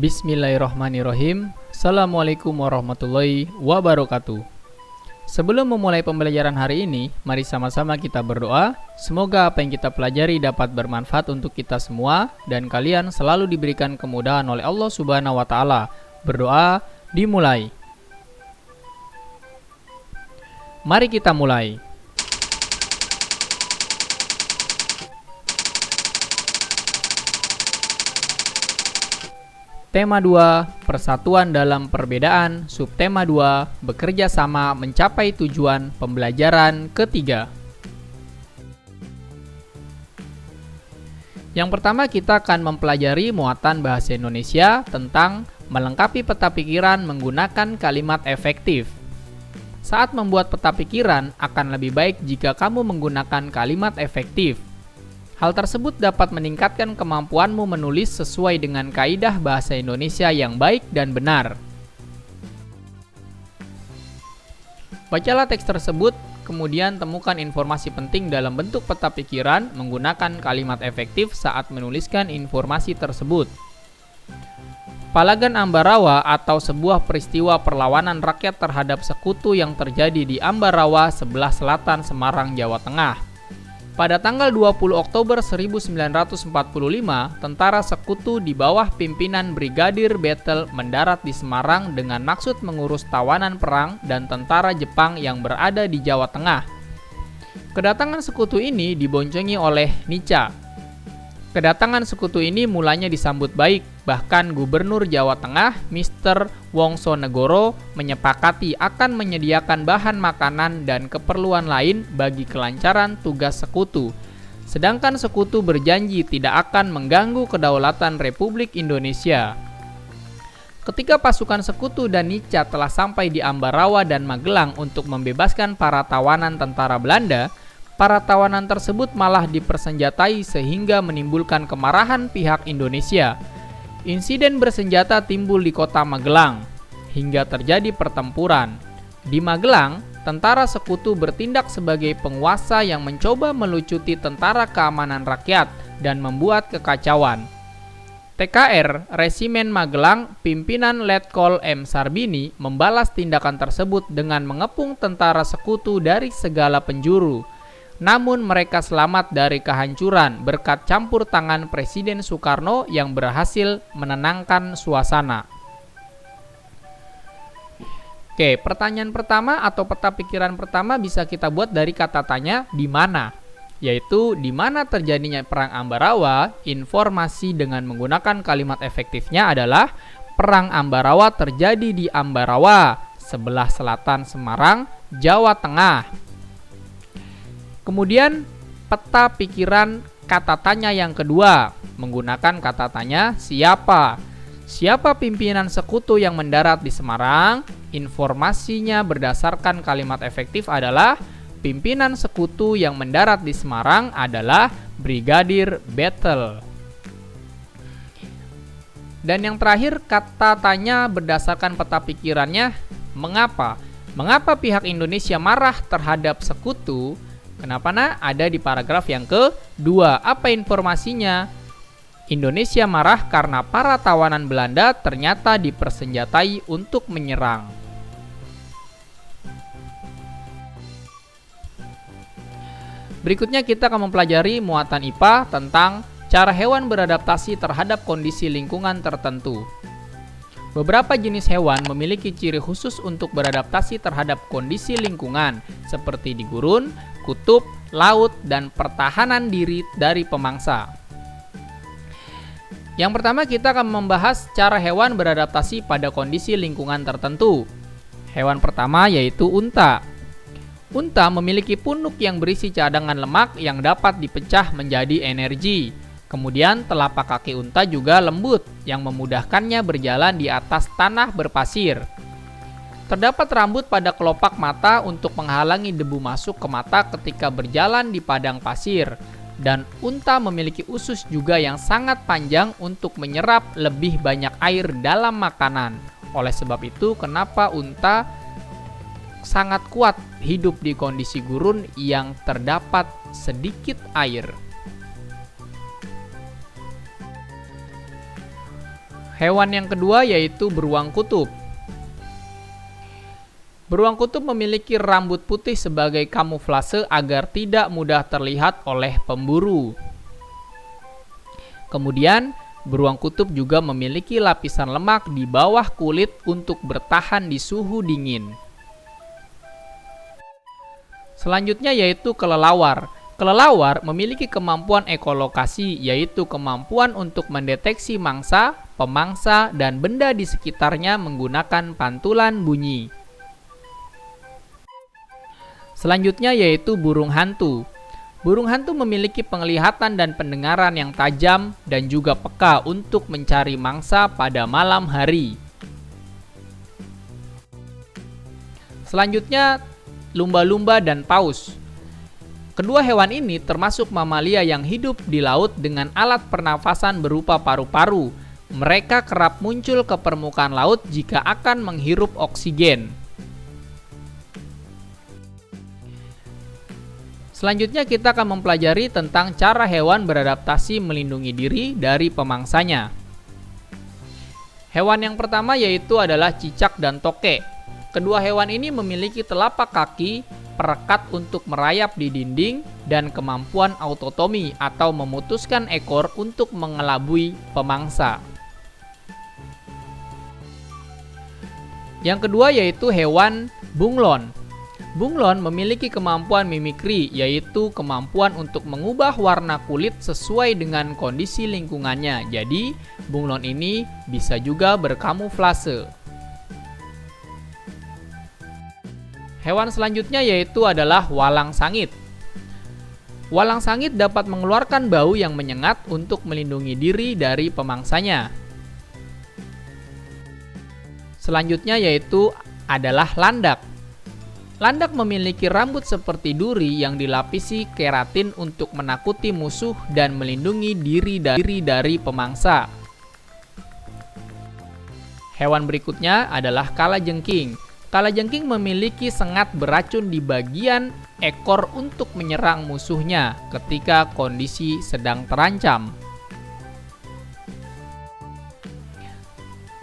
Bismillahirrahmanirrahim. Assalamualaikum warahmatullahi wabarakatuh. Sebelum memulai pembelajaran hari ini, mari sama-sama kita berdoa. Semoga apa yang kita pelajari dapat bermanfaat untuk kita semua dan kalian selalu diberikan kemudahan oleh Allah Subhanahu wa taala. Berdoa dimulai. Mari kita mulai. Tema 2, Persatuan dalam Perbedaan. Subtema 2, Bekerja sama mencapai tujuan. Pembelajaran ketiga. Yang pertama kita akan mempelajari muatan bahasa Indonesia tentang melengkapi peta pikiran menggunakan kalimat efektif. Saat membuat peta pikiran akan lebih baik jika kamu menggunakan kalimat efektif. Hal tersebut dapat meningkatkan kemampuanmu menulis sesuai dengan kaidah bahasa Indonesia yang baik dan benar. Bacalah teks tersebut, kemudian temukan informasi penting dalam bentuk peta pikiran menggunakan kalimat efektif saat menuliskan informasi tersebut. Palagan Ambarawa atau sebuah peristiwa perlawanan rakyat terhadap sekutu yang terjadi di Ambarawa, sebelah selatan Semarang, Jawa Tengah. Pada tanggal 20 Oktober 1945, tentara sekutu di bawah pimpinan Brigadir Bethel mendarat di Semarang dengan maksud mengurus tawanan perang dan tentara Jepang yang berada di Jawa Tengah. Kedatangan sekutu ini diboncengi oleh Nica. Kedatangan sekutu ini mulanya disambut baik, bahkan Gubernur Jawa Tengah, Mr. Wongsonegoro, menyepakati akan menyediakan bahan makanan dan keperluan lain bagi kelancaran tugas sekutu. Sedangkan sekutu berjanji tidak akan mengganggu kedaulatan Republik Indonesia. Ketika pasukan sekutu dan Nica telah sampai di Ambarawa dan Magelang untuk membebaskan para tawanan tentara Belanda, para tawanan tersebut malah dipersenjatai sehingga menimbulkan kemarahan pihak Indonesia. Insiden bersenjata timbul di kota Magelang, hingga terjadi pertempuran. Di Magelang, tentara sekutu bertindak sebagai penguasa yang mencoba melucuti tentara keamanan rakyat dan membuat kekacauan. TKR, Resimen Magelang, pimpinan Letkol M. Sarbini, membalas tindakan tersebut dengan mengepung tentara sekutu dari segala penjuru. Namun mereka selamat dari kehancuran berkat campur tangan Presiden Soekarno yang berhasil menenangkan suasana. Oke, pertanyaan pertama atau peta pikiran pertama bisa kita buat dari kata tanya di mana, yaitu di mana terjadinya Perang Ambarawa. Informasi dengan menggunakan kalimat efektifnya adalah Perang Ambarawa terjadi di Ambarawa, sebelah selatan Semarang, Jawa Tengah. Kemudian peta pikiran kata tanya yang kedua menggunakan kata tanya siapa. Siapa pimpinan sekutu yang mendarat di Semarang? Informasinya berdasarkan kalimat efektif adalah pimpinan sekutu yang mendarat di Semarang adalah Brigadir Bethel. Dan yang terakhir kata tanya berdasarkan peta pikirannya mengapa? Mengapa pihak Indonesia marah terhadap sekutu? Kenapa ada di paragraf yang kedua. Apa informasinya? Indonesia marah karena para tawanan Belanda ternyata dipersenjatai untuk menyerang. Berikutnya kita akan mempelajari muatan IPA tentang cara hewan beradaptasi terhadap kondisi lingkungan tertentu. Beberapa jenis hewan memiliki ciri khusus untuk beradaptasi terhadap kondisi lingkungan, seperti di gurun, kutub, laut, dan pertahanan diri dari pemangsa. Yang pertama kita akan membahas cara hewan beradaptasi pada kondisi lingkungan tertentu. Hewan pertama yaitu unta. Unta memiliki punuk yang berisi cadangan lemak yang dapat dipecah menjadi energi. Kemudian telapak kaki unta juga lembut yang memudahkannya berjalan di atas tanah berpasir. Terdapat rambut pada kelopak mata untuk menghalangi debu masuk ke mata ketika berjalan di padang pasir. Dan unta memiliki usus juga yang sangat panjang untuk menyerap lebih banyak air dalam makanan. Oleh sebab itu, kenapa unta sangat kuat hidup di kondisi gurun yang terdapat sedikit air. Hewan yang kedua yaitu beruang kutub. Beruang kutub memiliki rambut putih sebagai kamuflase agar tidak mudah terlihat oleh pemburu. Kemudian, beruang kutub juga memiliki lapisan lemak di bawah kulit untuk bertahan di suhu dingin. Selanjutnya yaitu kelelawar. Kelelawar memiliki kemampuan ekolokasi, yaitu kemampuan untuk mendeteksi mangsa, pemangsa, dan benda di sekitarnya menggunakan pantulan bunyi. Selanjutnya yaitu burung hantu. Burung hantu memiliki penglihatan dan pendengaran yang tajam dan juga peka untuk mencari mangsa pada malam hari. Selanjutnya, lumba-lumba dan paus. Kedua hewan ini termasuk mamalia yang hidup di laut dengan alat pernafasan berupa paru-paru. Mereka kerap muncul ke permukaan laut jika akan menghirup oksigen. Selanjutnya kita akan mempelajari tentang cara hewan beradaptasi melindungi diri dari pemangsanya. Hewan yang pertama yaitu adalah cicak dan tokek. Kedua hewan ini memiliki telapak kaki, perekat untuk merayap di dinding, dan kemampuan autotomi atau memutuskan ekor untuk mengelabui pemangsa. Yang kedua yaitu hewan bunglon. Bunglon memiliki kemampuan mimikri, yaitu kemampuan untuk mengubah warna kulit sesuai dengan kondisi lingkungannya. Jadi, bunglon ini bisa juga berkamuflase. Hewan selanjutnya yaitu adalah walang sangit. Walang sangit dapat mengeluarkan bau yang menyengat untuk melindungi diri dari pemangsanya. Selanjutnya yaitu adalah landak. Landak memiliki rambut seperti duri yang dilapisi keratin untuk menakuti musuh dan melindungi diri dari pemangsa. Hewan berikutnya adalah kalajengking. Kalajengking memiliki sengat beracun di bagian ekor untuk menyerang musuhnya ketika kondisi sedang terancam.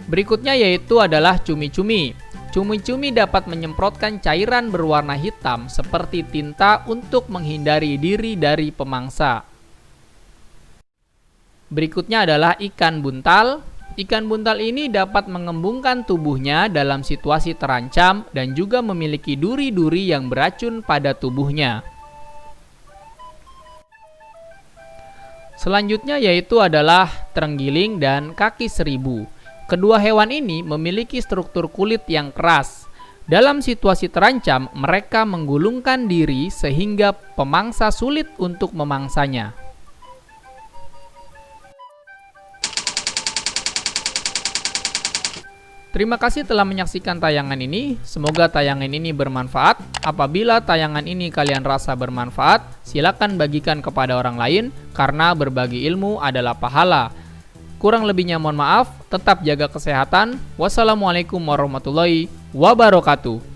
Berikutnya yaitu adalah cumi-cumi. Cumi-cumi dapat menyemprotkan cairan berwarna hitam seperti tinta untuk menghindari diri dari pemangsa. Berikutnya adalah ikan buntal. Ikan buntal ini dapat mengembungkan tubuhnya dalam situasi terancam dan juga memiliki duri-duri yang beracun pada tubuhnya. Selanjutnya yaitu adalah terenggiling dan kaki seribu. Kedua hewan ini memiliki struktur kulit yang keras. Dalam situasi terancam, mereka menggulungkan diri sehingga pemangsa sulit untuk memangsanya. Terima kasih telah menyaksikan tayangan ini. Semoga tayangan ini bermanfaat. Apabila tayangan ini kalian rasa bermanfaat, silakan bagikan kepada orang lain karena berbagi ilmu adalah pahala. Kurang lebihnya mohon maaf, tetap jaga kesehatan. Wassalamualaikum warahmatullahi wabarakatuh.